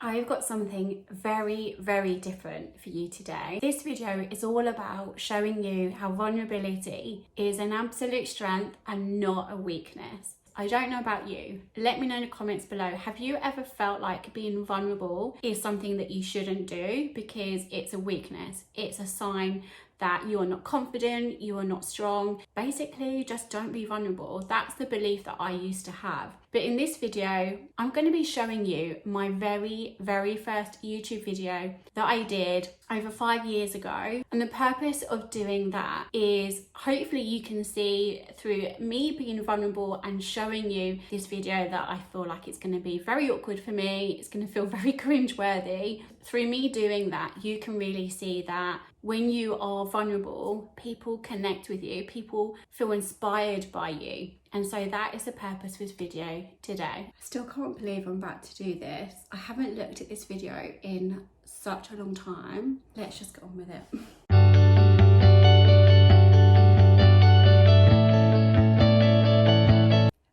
I've got something very, very different for you today. This video is all about showing you how vulnerability is an absolute strength and not a weakness. I don't know about you. Let me know in the comments below. Have you ever felt like being vulnerable is something that you shouldn't do because it's a weakness? It's a sign that you are not confident, you are not strong. Basically, just don't be vulnerable. That's the belief that I used to have. But in this video, I'm going to be showing you my very, very first YouTube video that I did over 5 years ago. And the purpose of doing that is hopefully you can see through me being vulnerable and showing you this video that I feel like it's going to be very awkward for me. It's going to feel very cringeworthy. Through me doing that, you can really see that when you are vulnerable, people connect with you, people feel inspired by you. And so that is the purpose of this video today. I still can't believe I'm about to do this. I haven't looked at this video in such a long time. Let's just get on with it.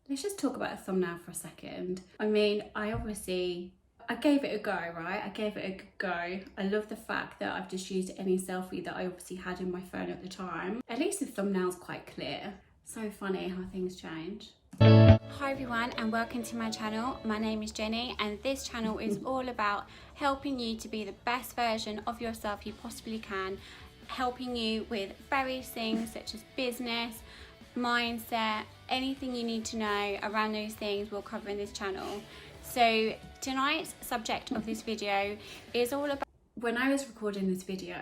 Let's just talk about a thumbnail for a second. I mean, I gave it a go, right? I gave it a good go. I love the fact that I've just used any selfie that I obviously had in my phone at the time. At least the thumbnail's quite clear. So funny how things change. Hi everyone and welcome to my channel. My name is Jenny and this channel is all about helping you to be the best version of yourself you possibly can, helping you with various things such as business, mindset, anything you need to know around those things we'll cover in this channel. So tonight's subject of this video is all about... When I was recording this video,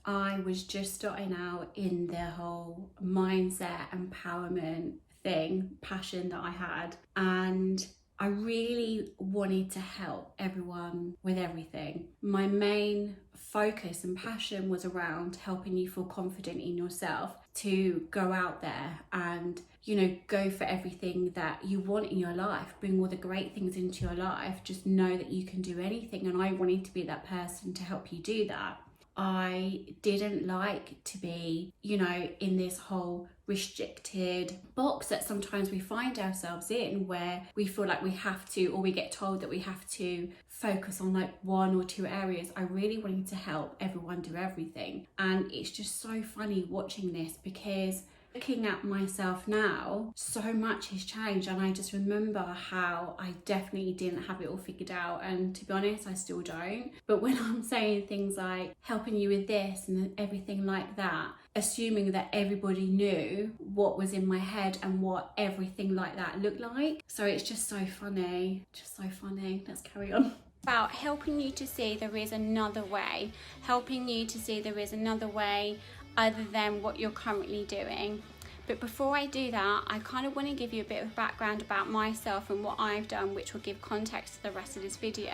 I was just starting out in the whole mindset, empowerment thing, passion that I had, and I really wanted to help everyone with everything. My main focus and passion was around helping you feel confident in yourself to go out there and, you know, go for everything that you want in your life, bring all the great things into your life, just know that you can do anything. And I wanted to be that person to help you do that. I didn't like to be, you know, in this whole restricted box that sometimes we find ourselves in, where we feel like we have to, or we get told that we have to focus on like one or two areas. I really wanted to help everyone do everything. And it's just so funny watching this because looking at myself now, so much has changed, and I just remember how I definitely didn't have it all figured out, and to be honest, I still don't. But when I'm saying things like helping you with this and everything like that, assuming that everybody knew what was in my head and what everything like that looked like. So it's just so funny, just so funny. Let's carry on. About helping you to see there is another way, helping you to see there is another way other than what you're currently doing. But before I do that, I kind of want to give you a bit of background about myself and what I've done, which will give context to the rest of this video.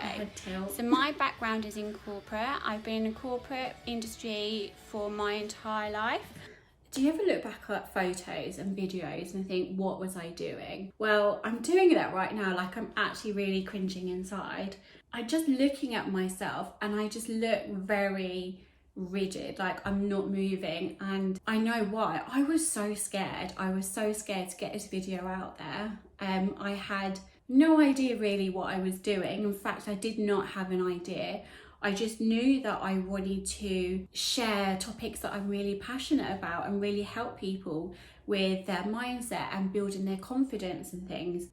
So my background is in corporate. I've been in the corporate industry for my entire life. Do you ever look back at photos and videos and think, what was I doing? Well, I'm doing that right now. Like, I'm actually really cringing inside. I'm just looking at myself and I just look very rigid, like I'm not moving, and I know why. I was so scared. I was so scared to get this video out there. I had no idea really what I was doing. In fact, I did not have an idea. I just knew that I wanted to share topics that I'm really passionate about and really help people with their mindset and building their confidence and things.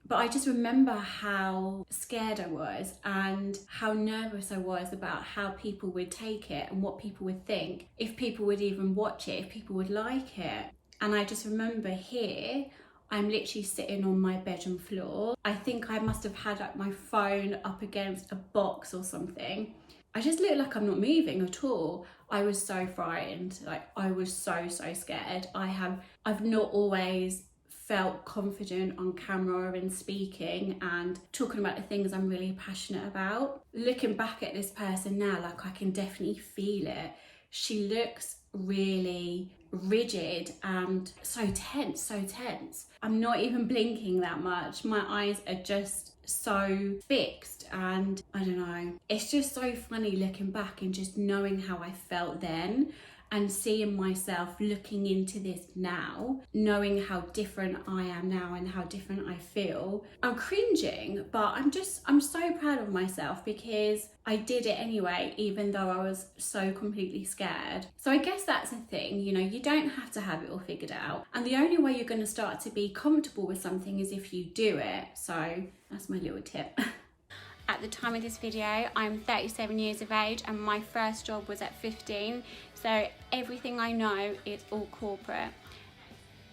But I just remember how scared I was and how nervous I was about how people would take it and what people would think, if people would even watch it, if people would like it. And I just remember here, I'm literally sitting on my bedroom floor. I think I must have had like my phone up against a box or something. I just look like I'm not moving at all. I was so frightened. Like, I was so scared. I've not always felt confident on camera and speaking and talking about the things I'm really passionate about. Looking back at this person now, like, I can definitely feel it. She looks really rigid and so tense. I'm not even blinking that much. My eyes are just so fixed, and I don't know, it's just so funny looking back and just knowing how I felt then and seeing myself looking into this now, knowing how different I am now and how different I feel, I'm cringing, but I'm so proud of myself because I did it anyway, even though I was so completely scared. So I guess that's a thing, you know, you don't have to have it all figured out. And the only way you're going to start to be comfortable with something is if you do it. So that's my little tip. At the time of this video, I'm 37 years of age and my first job was at 15. So everything I know is all corporate.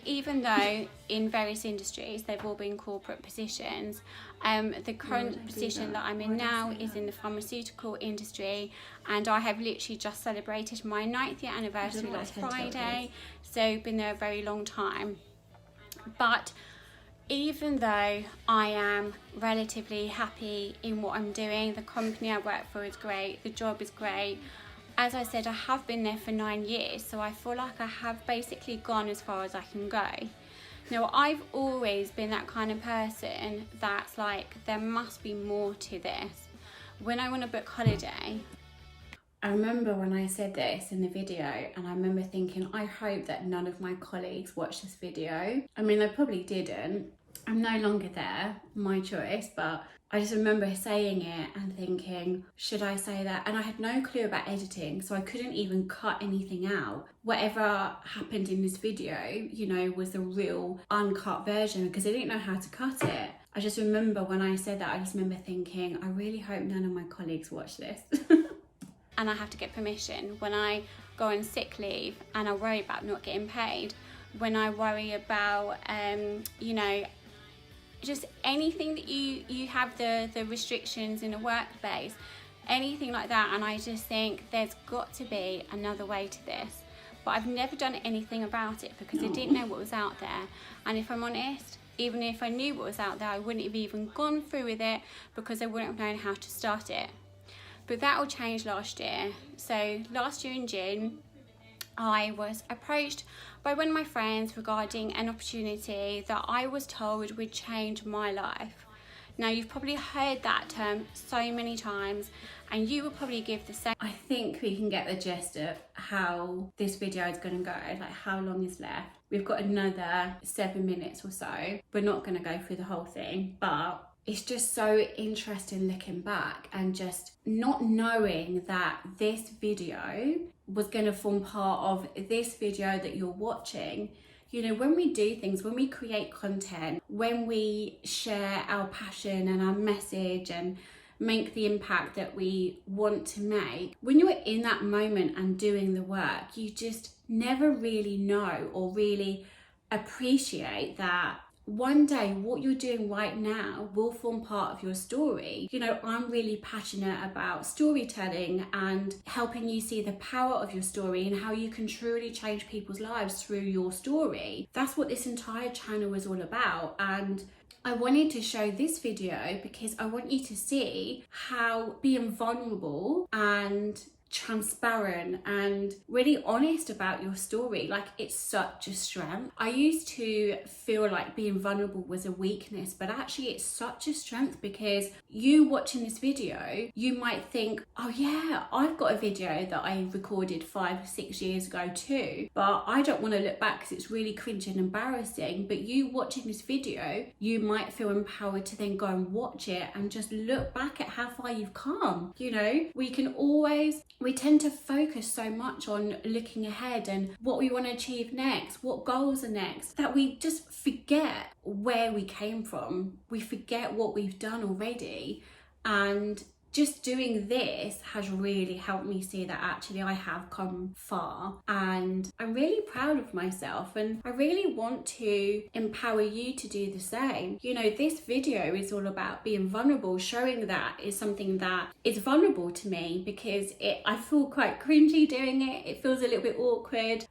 Even though in various industries, they've all been corporate positions, the current position that I'm in now is in the pharmaceutical industry, and I have literally just celebrated my 9th year anniversary last Friday, so been there a very long time. But even though I am relatively happy in what I'm doing, the company I work for is great, the job is great. As I said, I have been there for 9 years, so I feel like I have basically gone as far as I can go. Now, I've always been that kind of person that's like, there must be more to this. When I want to book holiday, I remember when I said this in the video, and I remember thinking, I hope that none of my colleagues watch this video. I mean, they probably didn't. I'm no longer there, my choice, but I just remember saying it and thinking, should I say that? And I had no clue about editing, so I couldn't even cut anything out. Whatever happened in this video, you know, was the real uncut version because I didn't know how to cut it. I just remember when I said that, I just remember thinking, I really hope none of my colleagues watch this. And I have to get permission when I go on sick leave and I worry about not getting paid, when I worry about, you know, just anything that you have the restrictions in a workplace, anything like that. And I just think there's got to be another way to this, but I've never done anything about it because I didn't know what was out there. And if I'm honest, even if I knew what was out there, I wouldn't have even gone through with it because I wouldn't have known how to start it. But that all changed last year. So last year in June, I was approached by one of my friends regarding an opportunity that I was told would change my life. Now, you've probably heard that term so many times and you will probably give the same. I think we can get the gist of how this video is going to go, like how long is left. We've got another 7 minutes or so. We're not going to go through the whole thing, but it's just so interesting looking back and just not knowing that this video was going to form part of this video that you're watching. You know, when we do things, when we create content, when we share our passion and our message and make the impact that we want to make, when you're in that moment and doing the work, you just never really know or really appreciate that one day what you're doing right now will form part of your story. You know, I'm really passionate about storytelling and helping you see the power of your story and how you can truly change people's lives through your story. That's what this entire channel is all about. And I wanted to show this video because I want you to see how being vulnerable and transparent and really honest about your story, like, it's such a strength. I used to feel like being vulnerable was a weakness, but actually it's such a strength because you watching this video, you might think, oh yeah, I've got a video that I recorded 5 or 6 years ago too, but I don't want to look back because it's really cringe and embarrassing. But you watching this video, you might feel empowered to then go and watch it and just look back at how far you've come. You know, we tend to focus so much on looking ahead and what we want to achieve next, what goals are next, that we just forget where we came from. We forget what we've done already. And just doing this has really helped me see that actually I have come far, and I'm really proud of myself, and I really want to empower you to do the same. You know, this video is all about being vulnerable, showing that is something that is vulnerable to me because I feel quite cringy doing it. It feels a little bit awkward.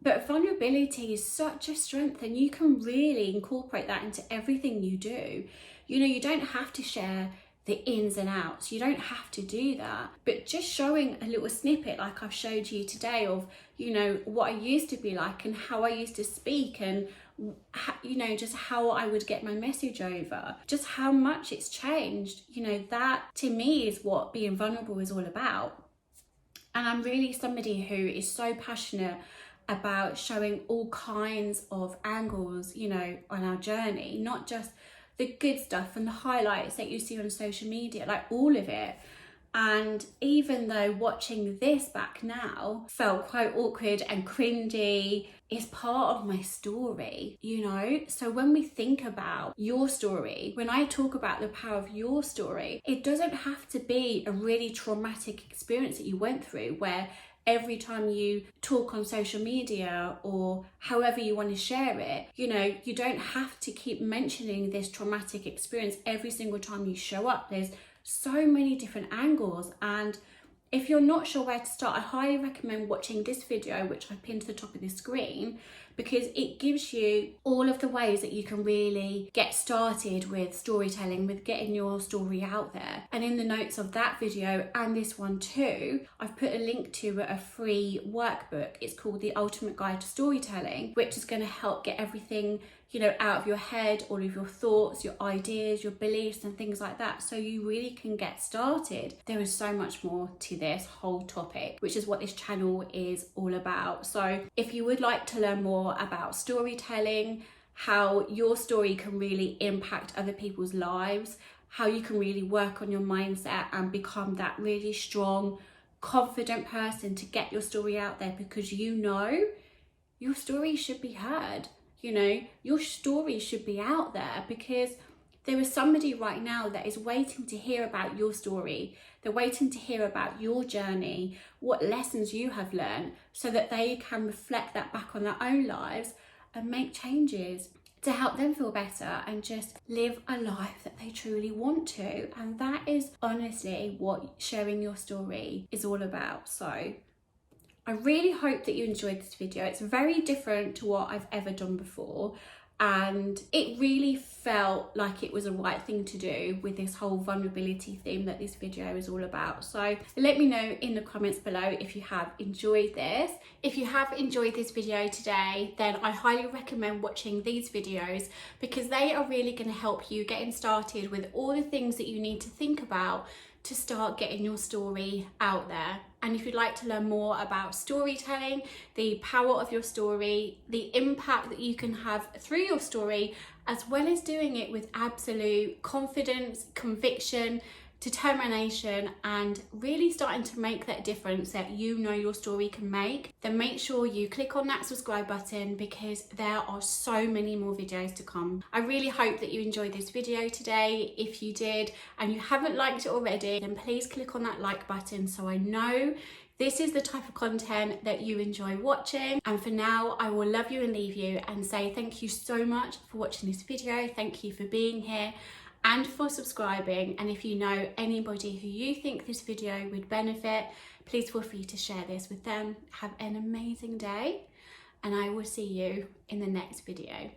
But vulnerability is such a strength, and you can really incorporate that into everything you do. You know, you don't have to share the ins and outs. You don't have to do that, but just showing a little snippet like I've showed you today of, you know, what I used to be like and how I used to speak, and you know, just how I would get my message over, just how much it's changed. You know, that to me is what being vulnerable is all about. And I'm really somebody who is so passionate about showing all kinds of angles, you know, on our journey, not just the good stuff and the highlights that you see on social media, like all of it. And even though watching this back now felt quite awkward and cringy, it's part of my story, you know? So when we think about your story, when I talk about the power of your story, it doesn't have to be a really traumatic experience that you went through where every time you talk on social media or however you want to share it, you know, you don't have to keep mentioning this traumatic experience every single time you show up. There's so many different angles, and if you're not sure where to start, I highly recommend watching this video, which I pinned to the top of the screen, because it gives you all of the ways that you can really get started with storytelling, with getting your story out there. And in the notes of that video and this one too, I've put a link to a free workbook. It's called The Ultimate Guide to Storytelling, which is going to help get everything, you know, out of your head, all of your thoughts, your ideas, your beliefs and things like that, so you really can get started. There is so much more to this whole topic, which is what this channel is all about. So if you would like to learn more about storytelling, how your story can really impact other people's lives, how you can really work on your mindset and become that really strong, confident person to get your story out there, because you know your story should be heard. You know, your story should be out there because there is somebody right now that is waiting to hear about your story. They're waiting to hear about your journey, what lessons you have learned, so that they can reflect that back on their own lives and make changes to help them feel better and just live a life that they truly want to. And that is honestly what sharing your story is all about. So I really hope that you enjoyed this video. It's very different to what I've ever done before, and it really felt like it was the right thing to do with this whole vulnerability theme that this video is all about. So let me know in the comments below if you have enjoyed this. If you have enjoyed this video today, then I highly recommend watching these videos, because they are really going to help you getting started with all the things that you need to think about to start getting your story out there. And if you'd like to learn more about storytelling, the power of your story, the impact that you can have through your story, as well as doing it with absolute confidence, conviction, determination, and really starting to make that difference that you know your story can make, then make sure you click on that subscribe button, because there are so many more videos to come. I really hope that you enjoyed this video today. If you did and you haven't liked it already, then please click on that like button so I know this is the type of content that you enjoy watching. And for now, I will love you and leave you and say thank you so much for watching this video. Thank you for being here and for subscribing. And if you know anybody who you think this video would benefit, please feel free to share this with them. Have an amazing day, and I will see you in the next video.